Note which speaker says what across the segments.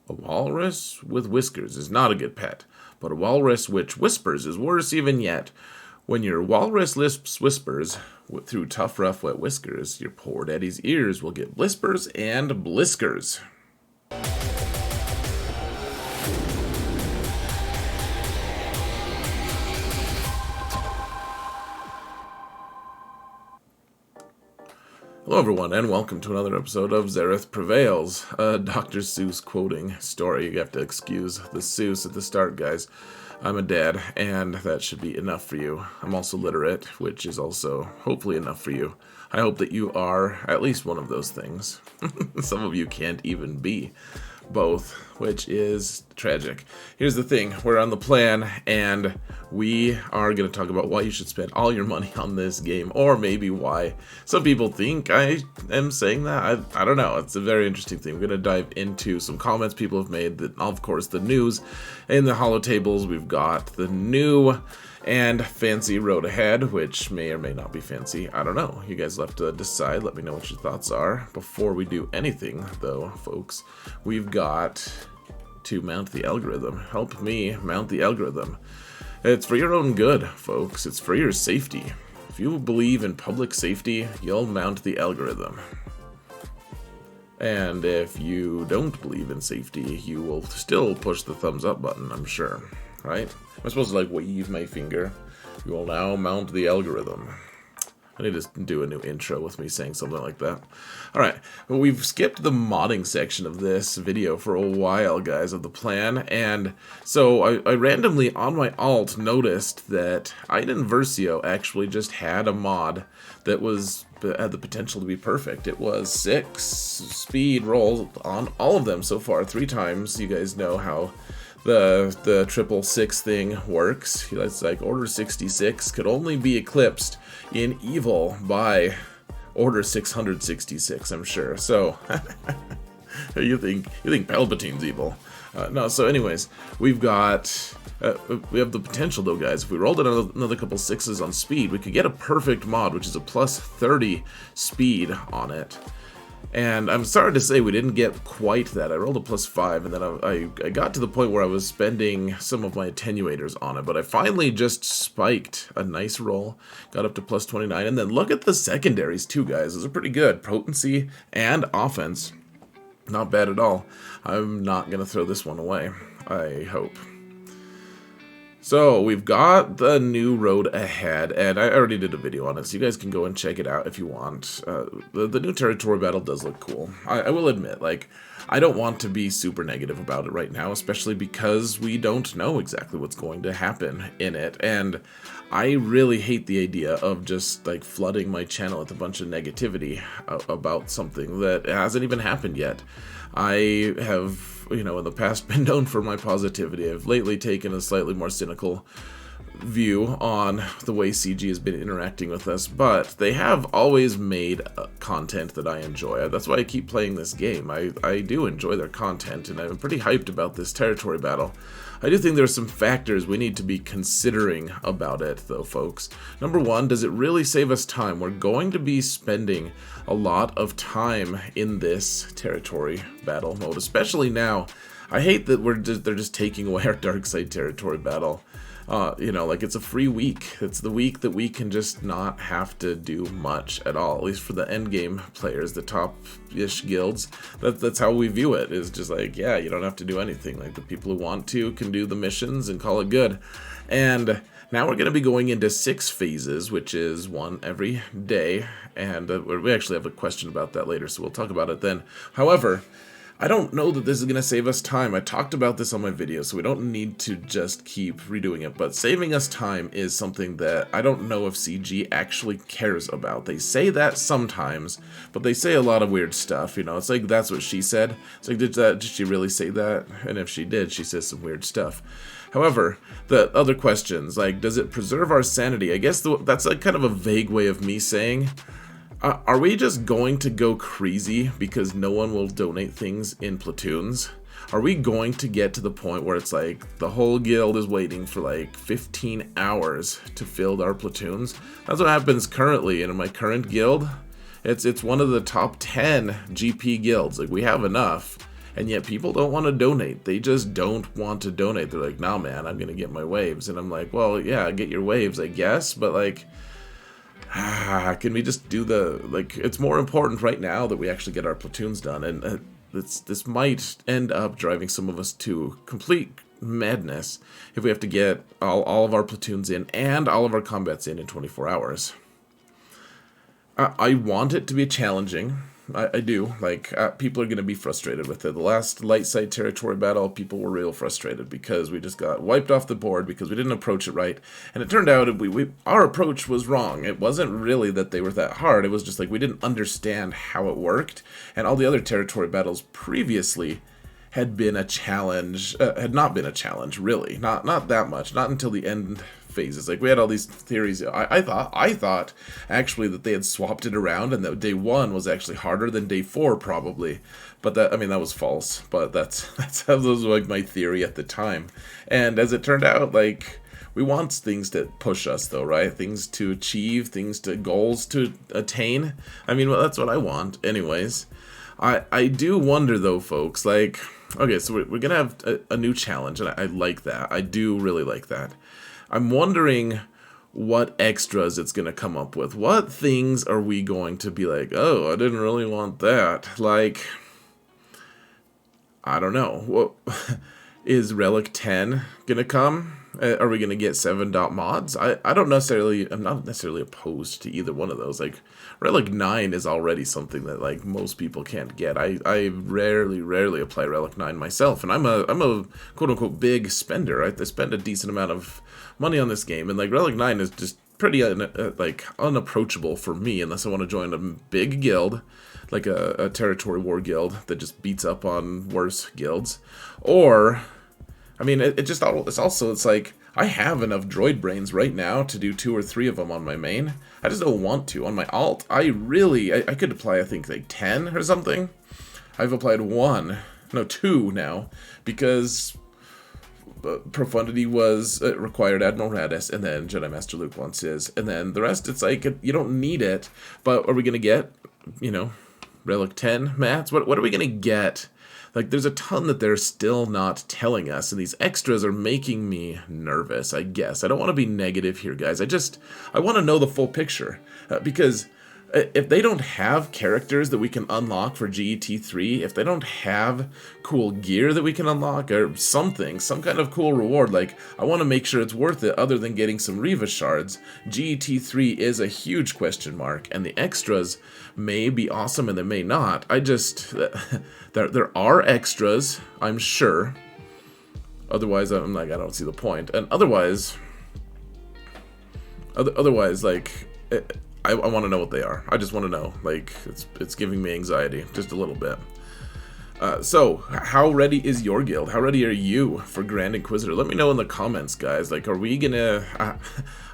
Speaker 1: A walrus with whiskers is not a good pet, but a walrus which whispers is worse even yet. When your walrus lisps whispers through tough, rough, wet whiskers, your poor daddy's ears will get blispers and bliskers. Hello everyone, and welcome to another episode of Zareth Prevails, a Dr. Seuss quoting story. You have to excuse the Seuss at the start, guys. I'm a dad, and that should be enough for you. I'm also literate, which is also hopefully enough for you. I hope that you are at least one of those things. Some of you can't even be both, which is tragic. Here's the thing, we're on the plan, and we are going to talk about why you should spend all your money on this game, or maybe why some people think I am saying that. I don't know. It's a very interesting thing. We're going to dive into some comments people have made, that, of course, the news. In the holo tables, we've got the new and fancy road ahead, which may or may not be fancy. I don't know. You guys have to decide. Let me know what your thoughts are. Before we do anything, though, folks, we've got to mount the algorithm. Help me mount the algorithm. It's for your own good, folks. It's for your safety. If you believe in public safety, you'll mount the algorithm. And if you don't believe in safety, you will still push the thumbs up button, I'm sure. Right? I'm supposed to, like, wave my finger. You will now mount the algorithm. I need to do a new intro with me saying something like that. Alright, well, we've skipped the modding section of this video for a while, guys, of the plan, and so I randomly, on my alt, noticed that Iden Versio actually just had a mod that had the potential to be perfect. It was 6 speed rolls on all of them so far, 3 times. You guys know how the 666 thing works. It's like Order 66 could only be eclipsed in evil by Order 666, I'm sure. So you think Palpatine's evil? No. So anyways, we have the potential though, guys. If we rolled another couple 6s on speed, we could get a perfect mod, which is a plus 30 speed on it. And I'm sorry to say we didn't get quite that. I rolled a plus 5, and then I got to the point where I was spending some of my attenuators on it. But I finally just spiked a nice roll, got up to plus 29, and then look at the secondaries too, guys. Those are pretty good. Potency and offense. Not bad at all. I'm not going to throw this one away, I hope. So, we've got the new road ahead, and I already did a video on it, so you guys can go and check it out if you want. The new territory battle does look cool. I will admit, like, I don't want to be super negative about it right now, especially because we don't know exactly what's going to happen in it, and I really hate the idea of just, like, flooding my channel with a bunch of negativity about something that hasn't even happened yet. I have, in the past been known for my positivity. I've lately taken a slightly more cynical view on the way CG has been interacting with us, but they have always made content that I enjoy. That's why I keep playing this game. I do enjoy their content, and I'm pretty hyped about this territory battle. I do think there are some factors we need to be considering about it, though, folks. Number one, does it really save us time? We're going to be spending a lot of time in this territory battle mode, especially now. I hate that they're just taking away our dark side territory battle. Like, it's a free week. It's the week that we can just not have to do much at all, at least for the endgame players, the top-ish guilds. That's how we view it, is just like, yeah, you don't have to do anything. Like, the people who want to can do the missions and call it good. And now we're going to be going into 6 phases, which is 1 every day, and we actually have a question about that later, so we'll talk about it then. However, I don't know that this is going to save us time. I talked about this on my video, so we don't need to just keep redoing it. But saving us time is something that I don't know if CG actually cares about. They say that sometimes, but they say a lot of weird stuff. It's like, that's what she said. It's like, did she really say that? And if she did, she says some weird stuff. However, the other questions, like, does it preserve our sanity? I guess that's like kind of a vague way of me saying, are we just going to go crazy because no one will donate things in platoons? Are we going to get to the point where it's like the whole guild is waiting for like 15 hours to fill our platoons? That's what happens currently in my current guild. It's one of the top 10 GP guilds. Like, we have enough. And yet people don't want to donate. They just don't want to donate. They're like, nah, man, I'm going to get my waves. And I'm like, well, yeah, get your waves, I guess. But, like, can we just do the, like, it's more important right now that we actually get our platoons done. And this might end up driving some of us to complete madness if we have to get all of our platoons in and all of our combats in 24 hours. I want it to be challenging. I do. Like, people are going to be frustrated with it. The last light side territory battle, people were real frustrated because we just got wiped off the board because we didn't approach it right. And it turned out our approach was wrong. It wasn't really that they were that hard. It was just like we didn't understand how it worked. And all the other territory battles previously had been a challenge, had not been a challenge, really. Not that much. Not until the end phases. Like, we had all these theories. I thought actually that they had swapped it around and that day 1 was actually harder than day 4 probably. But that, I mean, that was false. But that was like my theory at the time. And as it turned out, like, we want things to push us though, right? Things to achieve, goals to attain. I mean, well, that's what I want anyways. I do wonder though, folks, like, okay, so we're gonna have a new challenge, and I like that. I do really like that. I'm wondering what extras it's gonna come up with. What things are we going to be like, oh, I didn't really want that. Like, I don't know. What is Relic 10 gonna come? Are we gonna get 7 mods? I'm not necessarily opposed to either one of those. Like, Relic 9 is already something that, like, most people can't get. I rarely apply Relic 9 myself, and I'm a quote unquote big spender. I spend a decent amount of money on this game, and like Relic 9 is just pretty like unapproachable for me unless I want to join a big guild, like a territory war guild that just beats up on worse guilds, or I mean, it's like, I have enough droid brains right now to do 2 or 3 of them on my main. I just don't want to. On my alt, I could apply, I think, like 10 or something. I've applied 2 now, because Profundity was required Admiral Radis, and then Jedi Master Luke once is, and then the rest, it's like, you don't need it. But are we going to get, Relic 10 mats? What are we going to get? Like, there's a ton that they're still not telling us, and these extras are making me nervous, I guess. I don't want to be negative here, guys. I want to know the full picture, because if they don't have characters that we can unlock for GET3, if they don't have cool gear that we can unlock, or some kind of cool reward, like, I want to make sure it's worth it other than getting some Reva shards. GET3 is a huge question mark, and the extras may be awesome and they may not. There are extras, I'm sure. Otherwise, I'm like, I don't see the point. And otherwise, like, I want to know what they are. I just want to know. Like, it's giving me anxiety, just a little bit. So, how ready is your guild? How ready are you for Grand Inquisitor? Let me know in the comments, guys. Like, are we gonna...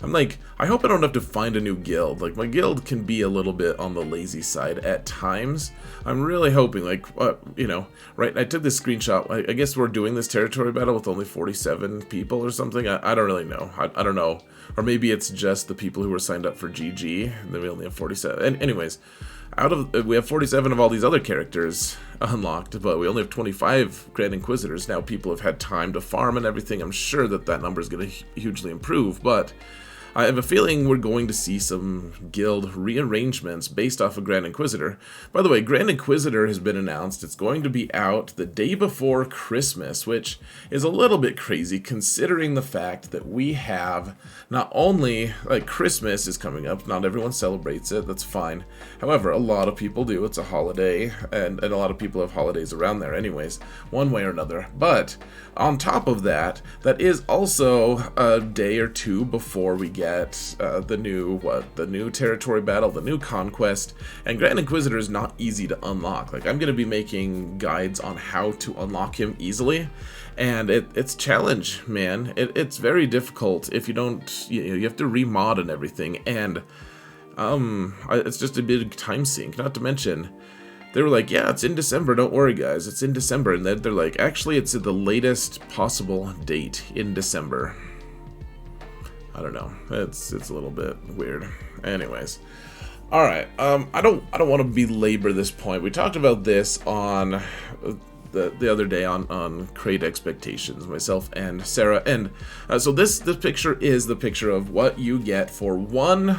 Speaker 1: I'm like, I hope I don't have to find a new guild. Like, my guild can be a little bit on the lazy side at times. I'm really hoping, like, right, I took this screenshot. I guess we're doing this territory battle with only 47 people or something. I don't really know. I don't know. Or maybe it's just the people who were signed up for GG, and then we only have 47. And anyways, we have 47 of all these other characters unlocked, but we only have 25 Grand Inquisitors. Now people have had time to farm and everything. I'm sure that number is going to hugely improve, but I have a feeling we're going to see some guild rearrangements based off of Grand Inquisitor. By the way, Grand Inquisitor has been announced. It's going to be out the day before Christmas, which is a little bit crazy considering the fact that we have not only, like, Christmas is coming up. Not everyone celebrates it. That's fine. However, a lot of people do. It's a holiday, and a lot of people have holidays around there anyways, one way or another. But on top of that, that is also a day or two before we get the new territory battle, the new conquest, and Grand Inquisitor is not easy to unlock. Like, I'm going to be making guides on how to unlock him easily, and it's challenge, man. It's very difficult if you don't, you have to remod and everything, and it's just a big time sink. Not to mention, they were like, yeah, it's in December, don't worry guys, it's in December, and then they're like, actually it's at the latest possible date in December. I don't know. It's a little bit weird. Anyways, all right. I don't want to belabor this point. We talked about this on the other day on Crate Expectations, myself and Sarah, and so this picture is the picture of what you get for one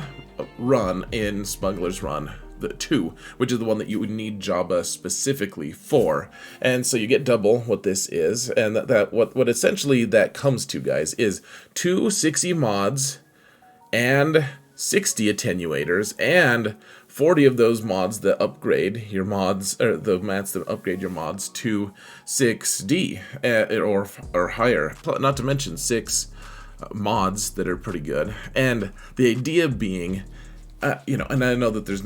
Speaker 1: run in Smuggler's Run. The 2, which is the one that you would need Jabba specifically for, and so you get double what this is, and what essentially that comes to, guys, is 2 60 mods and 60 attenuators, and 40 of those mods that upgrade your mods, or the mats that upgrade your mods to 6D or higher. Not to mention 6 mods that are pretty good, and the idea being. You know, and I know that there's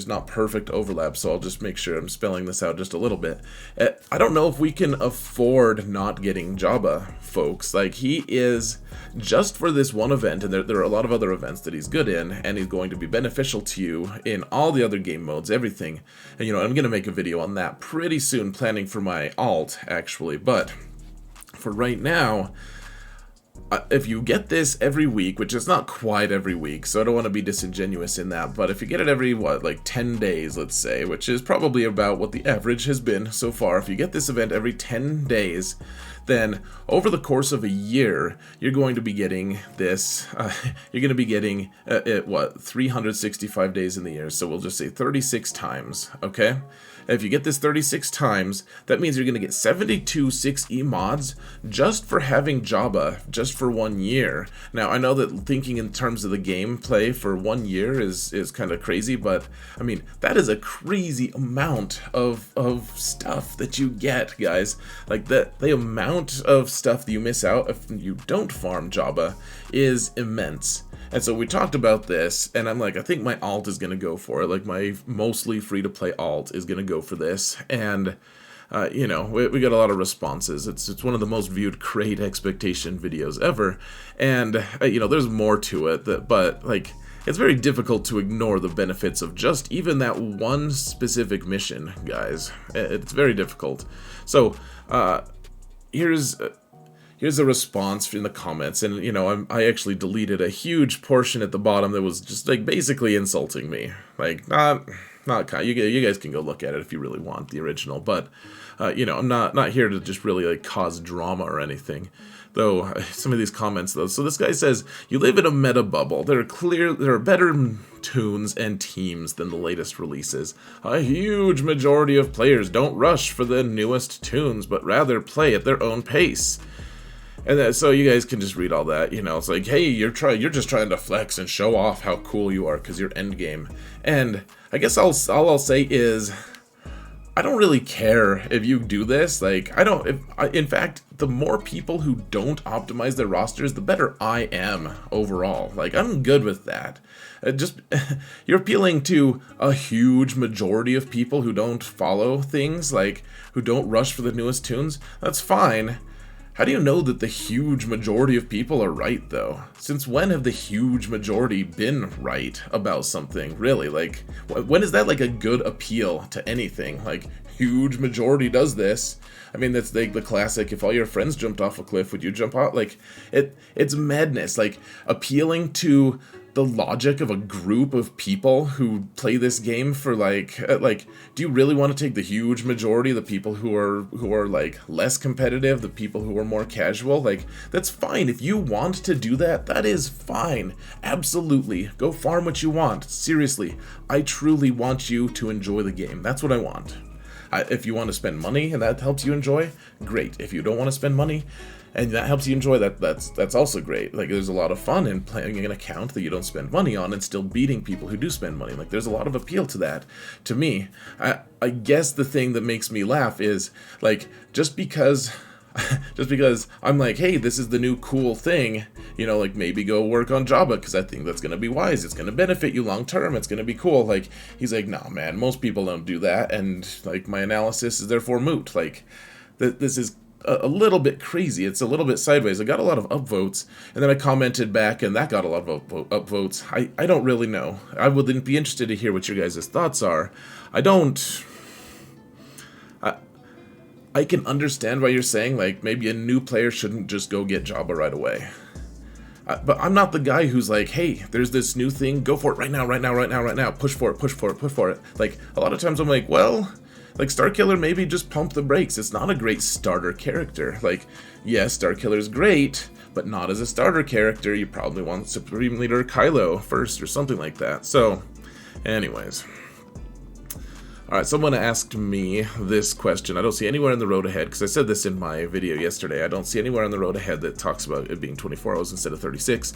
Speaker 1: not perfect overlap, so I'll just make sure I'm spelling this out just a little bit. I don't know if we can afford not getting Jabba, folks. Like, he is, just for this one event, and there are a lot of other events that he's good in, and he's going to be beneficial to you in all the other game modes, everything. And, you know, I'm going to make a video on that pretty soon, planning for my alt, actually. But for right now, if you get this every week, which is not quite every week, so I don't want to be disingenuous in that, but if you get it every, like 10 days, let's say, which is probably about what the average has been so far, if you get this event every 10 days, then over the course of a year, you're going to be getting this, you're going to be getting, 365 days in the year, so we'll just say 36 times, okay? If you get this 36 times, that means you're going to get 72 6E mods just for having Jabba, just for 1 year. Now, I know that thinking in terms of the gameplay for 1 year is kind of crazy, but, I mean, that is a crazy amount of stuff that you get, guys. Like, the amount of stuff that you miss out if you don't farm Jabba is immense. And so we talked about this, and I'm like, I think my alt is going to go for it. Like, my mostly free-to-play alt is going to go for this. And, you know, we got a lot of responses. It's one of the most viewed Crate Expectation videos ever. And, you know, there's more to it, but, like, it's very difficult to ignore the benefits of just even that one specific mission, guys. It's very difficult. So, here's a response in the comments, and, you know, I actually deleted a huge portion at the bottom that was just, like, basically insulting me. Like, not kind. You guys can go look at it if you really want the original, but, you know, I'm not here to just really, like, cause drama or anything. Though, some of these comments, though. So this guy says, you live in a meta bubble. There are better tunes and teams than the latest releases. A huge majority of players don't rush for the newest tunes, but rather play at their own pace. And so you guys can just read all that, you know, it's like, hey, you're just trying to flex and show off how cool you are because you're endgame. And I guess all I'll say is, I don't really care if you do this. Like, in fact, the more people who don't optimize their rosters, the better I am overall. Like, I'm good with that. You're appealing to a huge majority of people who don't follow things, like, who don't rush for the newest tunes. That's fine. How do you know that the huge majority of people are right, though? Since when have the huge majority been right about something, really? Like, when is that, like, a good appeal to anything? Like, huge majority does this. I mean, that's like the classic, if all your friends jumped off a cliff, would you jump out? Like, it's madness. Like, appealing to the logic of a group of people who play this game for, like, do you really want to take the huge majority, the people who are like less competitive, the people who are more casual? Like, that's fine. If you want to do that, that is fine. Absolutely. Go farm what you want. Seriously, I truly want you to enjoy the game. That's what I want. If you want to spend money and that helps you enjoy, great. If you don't want to spend money and that helps you enjoy, that's also great. Like, there's a lot of fun in playing an account that you don't spend money on and still beating people who do spend money. Like, there's a lot of appeal to that. To me, I guess the thing that makes me laugh is, like, just because I'm like, hey, this is the new cool thing, you know, like, maybe go work on Jabba because I think that's going to be wise. It's going to benefit you long term. It's going to be cool. Like, he's like, nah, man, most people don't do that. And, like, my analysis is therefore moot. Like, this is a little bit crazy. It's a little bit sideways. I got a lot of upvotes, and then I commented back, and that got a lot of upvotes. I don't really know. I would be interested to hear what your guys' thoughts are. I can understand why you're saying, like, maybe a new player shouldn't just go get Jabba right away. But I'm not the guy who's like, hey, there's this new thing, go for it right now, push for it. Like, a lot of times I'm like, well, Like, Starkiller, maybe just pump the brakes. It's not a great starter character. Like, yes, Starkiller's great, but not as a starter character. You probably want Supreme Leader Kylo first or something like that. So, anyways. Alright, someone asked me this question. I don't see anywhere in the road ahead, because I said this in my video yesterday. I don't see anywhere on the road ahead that talks about it being 24 hours instead of 36.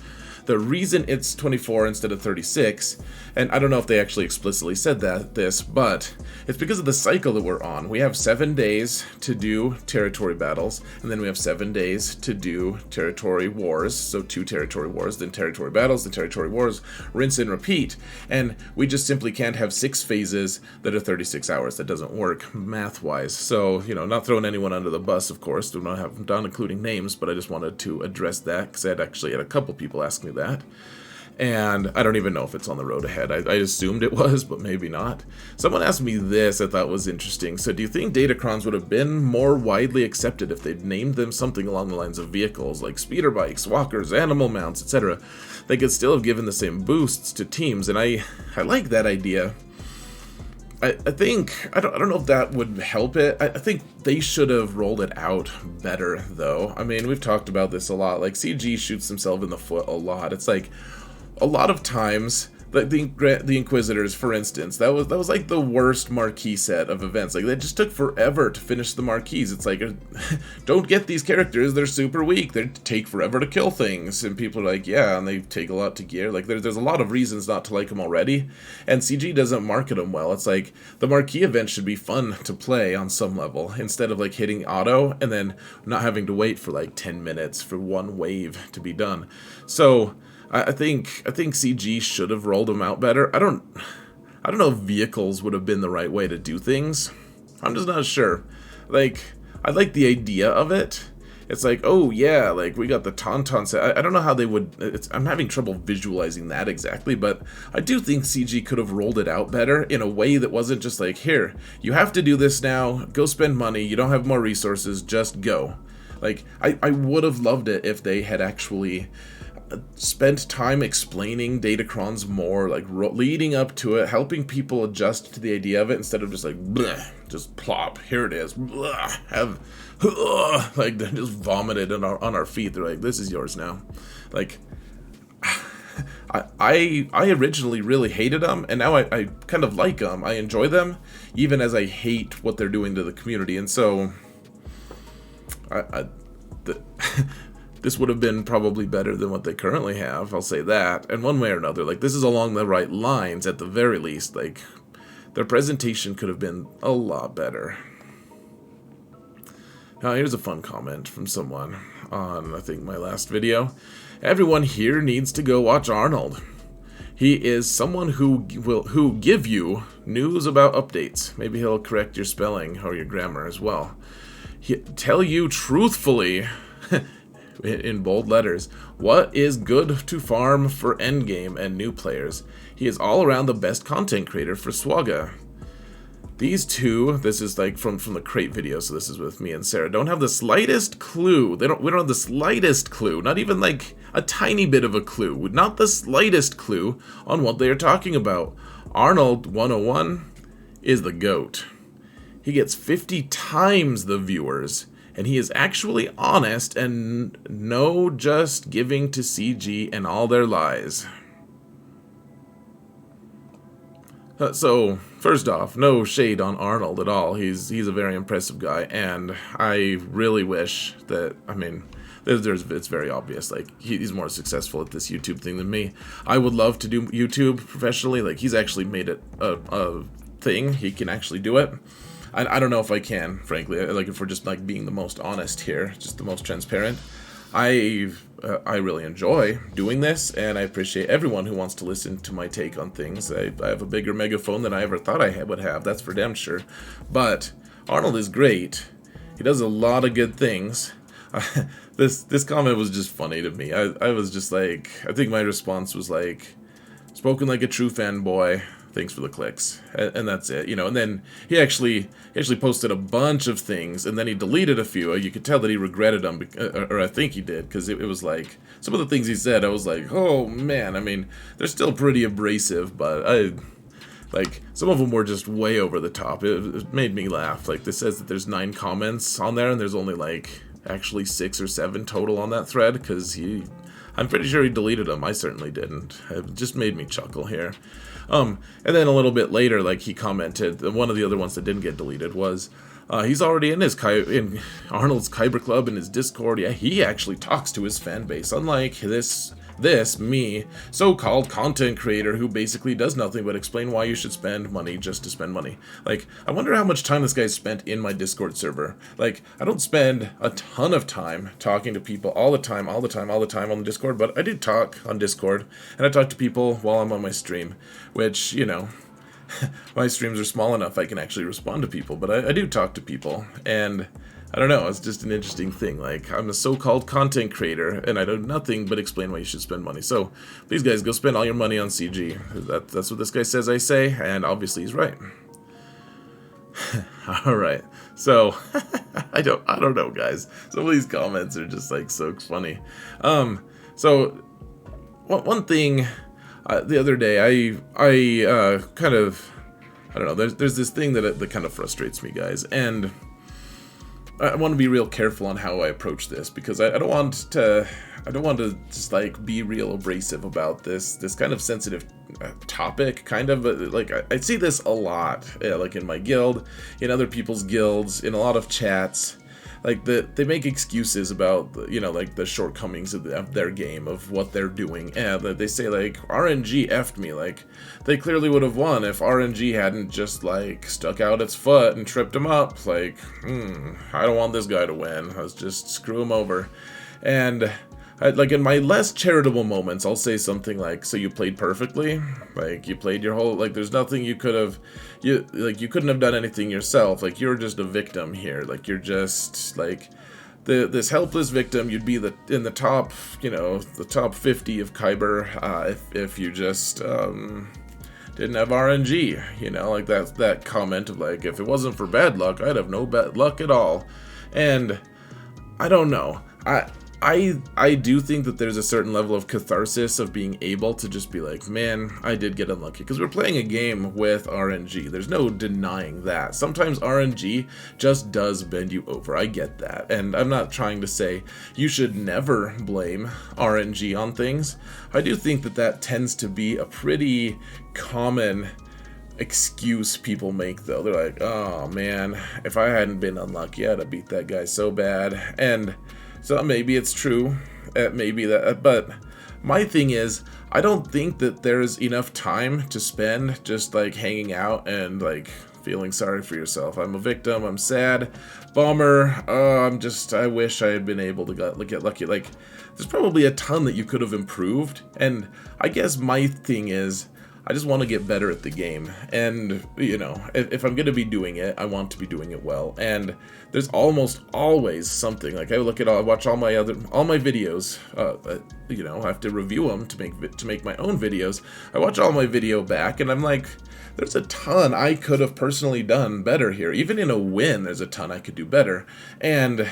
Speaker 1: The reason it's 24 instead of 36, and I don't know if they actually explicitly said this, but it's because of the cycle that we're on. We have 7 days to do territory battles, and then we have 7 days to do territory wars. So 2 territory wars, then territory battles, then territory wars, rinse and repeat. And we just simply can't have 6 phases that are 36 hours. That doesn't work math-wise. So, you know, not throwing anyone under the bus, of course. Do not have done including names, but I just wanted to address that because I had actually had a couple people ask me that. And I don't even know if it's on the road ahead. I assumed it was, but maybe not. Someone asked me this I thought was interesting. So do you think Datacrons would have been more widely accepted if they'd named them something along the lines of vehicles, like speeder bikes, walkers, animal mounts, etc.? They could still have given the same boosts to teams, and I like that idea. I think, I don't know if that would help it. I think they should have rolled it out better, though. I mean, we've talked about this a lot. Like, CG shoots himself in the foot a lot. It's like, a lot of times, like the Inquisitors, for instance, that was like the worst marquee set of events. Like, they just took forever to finish the marquees. It's like, don't get these characters, they're super weak, they take forever to kill things, and people are like, yeah, and they take a lot to gear. Like, there's a lot of reasons not to like them already, and CG doesn't market them well. It's like, the marquee event should be fun to play on some level, instead of like hitting auto, and then not having to wait for like 10 minutes for one wave to be done. So, I think CG should have rolled them out better. I don't know if vehicles would have been the right way to do things. I'm just not sure. Like, I like the idea of it. It's like, oh yeah, like we got the Tauntaun set. I don't know how they would. I'm having trouble visualizing that exactly, but I do think CG could have rolled it out better in a way that wasn't just like, here, you have to do this now. Go spend money. You don't have more resources. Just go. Like, I would have loved it if they had actually spent time explaining Datacrons more, like leading up to it, helping people adjust to the idea of it, instead of just like, bleh, just plop, here it is, bleh, like they just vomited on our feet. They're like, this is yours now. Like, I originally really hated them, and now I kind of like them. I enjoy them, even as I hate what they're doing to the community. And so, this would have been probably better than what they currently have, I'll say that. And one way or another, like, this is along the right lines at the very least. Like, their presentation could have been a lot better. Now, here's a fun comment from someone on, I think, my last video. Everyone here needs to go watch Arnold. He is someone who give you news about updates. Maybe he'll correct your spelling or your grammar as well. He'll tell you truthfully in bold letters what is good to farm for endgame and new players. He is all around the best content creator for Swaga. These two, this is like from the crate video, so this is with me and Sarah, don't have the slightest clue. We don't have the slightest clue, not even like a tiny bit of a clue, not the slightest clue on what they are talking about. AHNALDT101 is the GOAT. He gets 50 times the viewers, and he is actually honest and no just giving to CG and all their lies. So, first off, no shade on Arnold at all. He's a very impressive guy, and I really wish that, I mean, it's very obvious, like, he's more successful at this YouTube thing than me. I would love to do YouTube professionally. Like, he's actually made it a thing. He can actually do it. I don't know if I can, frankly. Like, if we're just like being the most honest here, just the most transparent. I really enjoy doing this, and I appreciate everyone who wants to listen to my take on things. I have a bigger megaphone than I ever thought I would have, that's for damn sure. But Arnold is great. He does a lot of good things. This comment was just funny to me. I was just like, I think my response was like, spoken like a true fanboy. Thanks for the clicks, and that's it, you know. And then he actually posted a bunch of things, and then he deleted a few. You could tell that he regretted them, or I think he did, because it was like some of the things he said. I was like, oh man, I mean, they're still pretty abrasive, but Like, some of them were just way over the top. It made me laugh. Like, this says that there's 9 comments on there, and there's only, like, actually 6 or 7 total on that thread, because I'm pretty sure he deleted them. I certainly didn't. It just made me chuckle here. And then a little bit later, like, he commented, one of the other ones that didn't get deleted was, he's already in Arnold's Kyber Club in his Discord. Yeah, he actually talks to his fan base, unlike this me, so-called content creator who basically does nothing but explain why you should spend money just to spend money. Like, I wonder how much time this guy's spent in my Discord server. Like, I don't spend a ton of time talking to people all the time on the Discord, but I do talk on Discord, and I talk to people while I'm on my stream, which, you know, my streams are small enough I can actually respond to people, but I do talk to people, and I don't know, it's just an interesting thing. Like, I'm a so-called content creator, and I do nothing but explain why you should spend money. So, please guys, go spend all your money on CG. That's what this guy says I say, and obviously he's right. Alright, so, I don't know, guys. Some of these comments are just, like, so funny. So, one thing, the other day, I kind of, I don't know, there's this thing that kind of frustrates me, guys, and I want to be real careful on how I approach this, because I don't want to just like be real abrasive about this kind of sensitive topic, kind of, but like I see this a lot, like in my guild, in other people's guilds, in a lot of chats. Like, they make excuses about, you know, like the shortcomings of their game, of what they're doing, and they say, like, RNG effed me. Like, they clearly would have won if RNG hadn't just, like, stuck out its foot and tripped him up. Like, I don't want this guy to win. Let's just screw him over. And like, in my less charitable moments, I'll say something like, so you played perfectly? Like, you played your whole, like, there's nothing you could have, you couldn't have done anything yourself. Like, you're just a victim here. Like, you're just, like, this helpless victim. You'd be in the top, you know, the top 50 of Kyber, if you just, didn't have RNG, you know, like that comment of, like, if it wasn't for bad luck, I'd have no bad luck at all. And I don't know. I do think that there's a certain level of catharsis of being able to just be like, man, I did get unlucky, because we're playing a game with RNG. There's no denying that. Sometimes RNG just does bend you over. I get that. And I'm not trying to say you should never blame RNG on things. I do think that tends to be a pretty common excuse people make, though. They're like, oh man, if I hadn't been unlucky, I'd have beat that guy so bad. And so maybe it's true, maybe that, but my thing is, I don't think that there's enough time to spend just like hanging out and like feeling sorry for yourself. I'm a victim, I'm sad, bummer, I wish I had been able to get lucky. Like, there's probably a ton that you could have improved, and I guess my thing is, I just want to get better at the game, and, you know, if I'm going to be doing it, I want to be doing it well, and there's almost always something. Like, I watch all my videos, you know, I have to review them to make my own videos. I watch all my video back, and I'm like, there's a ton I could have personally done better here. Even in a win, there's a ton I could do better, and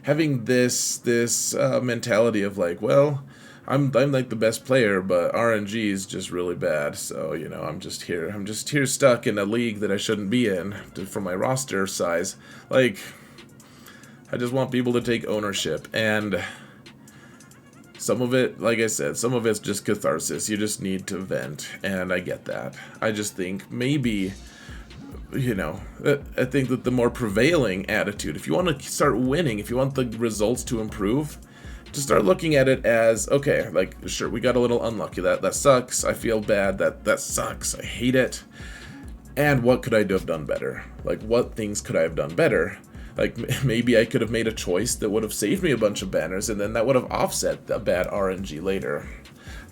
Speaker 1: having this mentality of like, well, I'm like the best player, but RNG is just really bad. So, you know, I'm just here stuck in a league that I shouldn't be in for my roster size. Like, I just want people to take ownership, and some of it, like I said, some of it's just catharsis. You just need to vent, and I get that. I just think maybe, you know, I think that the more prevailing attitude, if you want to start winning, if you want the results to improve, to start looking at it as, okay, like, sure, we got a little unlucky, that sucks, I feel bad, that sucks, I hate it, and what could I have done better? Like, what things could I have done better? Like, maybe I could have made a choice that would have saved me a bunch of banners, and then that would have offset the bad RNG later.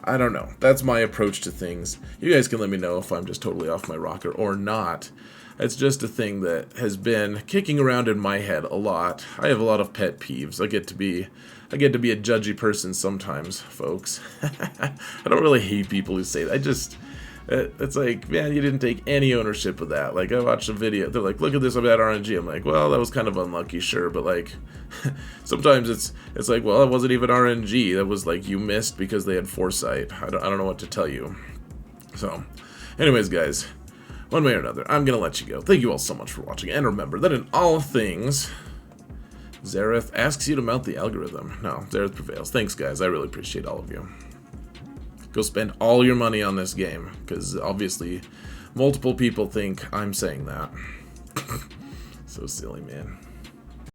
Speaker 1: I don't know. That's my approach to things. You guys can let me know if I'm just totally off my rocker or not. It's just a thing that has been kicking around in my head a lot. I have a lot of pet peeves. I get to be a judgy person sometimes, folks. I don't really hate people who say that. It's like, man, you didn't take any ownership of that. Like, I watched a video, they're like, look at this about RNG. I'm like, well, that was kind of unlucky, sure, but like, sometimes it's like, well, it wasn't even RNG. That was like, you missed because they had foresight. I don't know what to tell you. So, anyways, guys, one way or another, I'm gonna let you go. Thank you all so much for watching, and remember that in all things, Zareth asks you to mount the algorithm. No, Zareth prevails. Thanks, guys. I really appreciate all of you. Go spend all your money on this game, because obviously multiple people think I'm saying that. So silly, man.